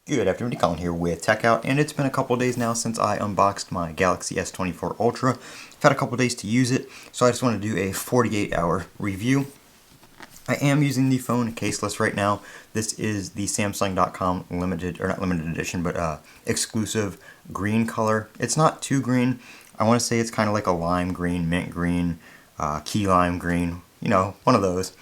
Good afternoon, Colin here with Techout, and it's been a couple days now since I unboxed my Galaxy S24 Ultra. I've had a couple days to use it, so I just want to do a 48-hour review. I am using the phone caseless right now. This is the Samsung.com limited, or not limited edition, but exclusive green color. It's not too green. I want to say it's kind of like a lime green, mint green, key lime green, one of those.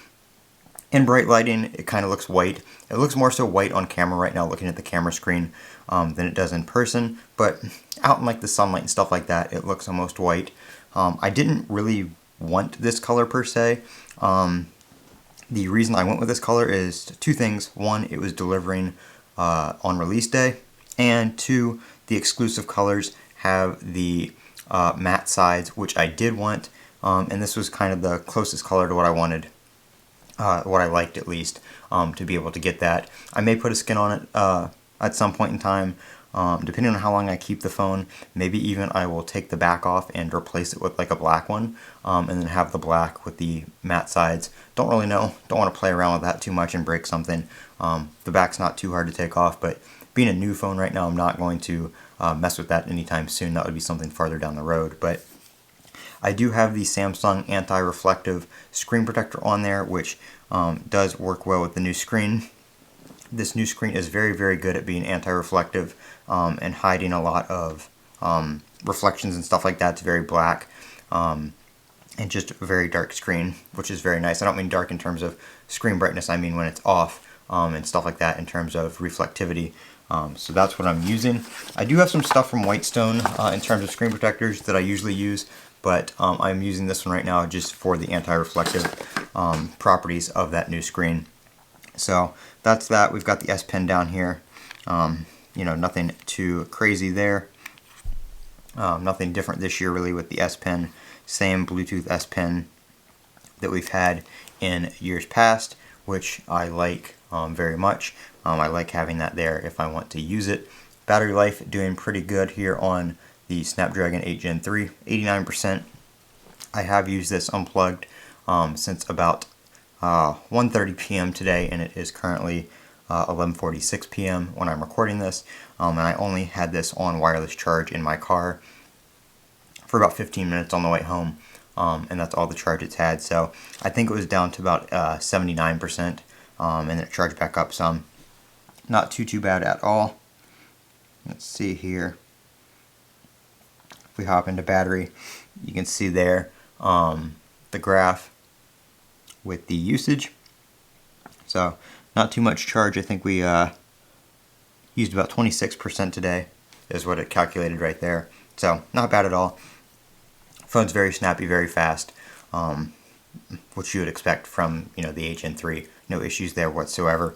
In bright lighting, it kind of looks white. It looks more so white on camera right now, looking at the camera screen, than it does in person. But out in like the sunlight and stuff like that, it looks almost white. I didn't really want this color per se. The reason I went with this color is two things. One, it was delivering on release day, and two, the exclusive colors have the matte sides, which I did want, and this was kind of the closest color to what I wanted. What I liked at least, to be able to get that. I may put a skin on it at some point in time, depending on how long I keep the phone. Maybe even I will take the back off and replace it with like a black one, and then have the black with the matte sides. Don't really know, don't want to play around with that too much and break something. The back's not too hard to take off, but being a new phone right now, I'm not going to mess with that anytime soon. That would be something farther down the road, but I do have the Samsung anti-reflective screen protector on there, which does work well with the new screen. This new screen is very, very good at being anti-reflective and hiding a lot of reflections and stuff like that. It's very black and just a very dark screen, which is very nice. I don't mean dark in terms of screen brightness, I mean when it's off and stuff like that in terms of reflectivity. So that's what I'm using. I do have some stuff from Whitestone in terms of screen protectors that I usually use, but I'm using this one right now just for the anti-reflective properties of that new screen. So that's that. We've got the S Pen down here. Nothing too crazy there. Nothing different this year really with the S Pen. Same Bluetooth S Pen that we've had in years past, which I like very much. I like having that there if I want to use it. Battery life doing pretty good here on the Snapdragon 8 Gen 3, 89%. I have used this unplugged since about 1:30 p.m. today, and it is currently 11:46 p.m. when I'm recording this, and I only had this on wireless charge in my car for about 15 minutes on the way home, and that's all the charge it's had. So I think it was down to about 79%, and then it charged back up some. Not too bad at all. Let's see here. If we hop into battery, you can see there the graph with the usage. So not too much charge. I think we used about 26% today is what it calculated right there. So not bad at all. Phone's very snappy, very fast, which you would expect from the 8 Gen 3. No issues there whatsoever.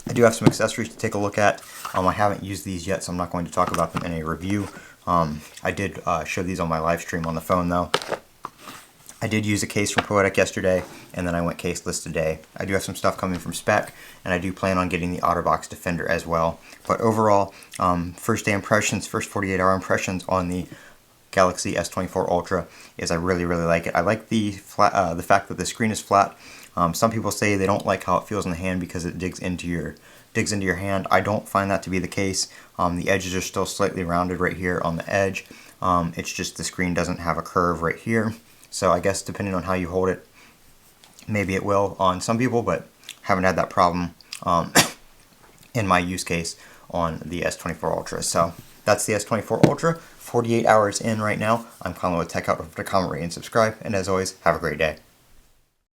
I do have some accessories to take a look at. I haven't used these yet, so I'm not going to talk about them in a review. I did show these on my live stream on the phone though. I did use a case from Poetic yesterday, and then I went caseless today. I do have some stuff coming from Spec, and I do plan on getting the OtterBox Defender as well. But overall, first day impressions, first 48-hour impressions on the Galaxy S24 Ultra is I really, really like it. I like the fact that the screen is flat. Some people say they don't like how it feels in the hand because it digs into your hand. I don't find that to be the case. The edges are still slightly rounded right here on the edge. It's just the screen doesn't have a curve right here. So I guess depending on how you hold it, maybe it will on some people, but haven't had that problem in my use case on the S24 Ultra. So that's the S24 Ultra. 48 hours in right now. I'm Colin with Techout. Don't forget to comment, rate, and subscribe. And as always, have a great day.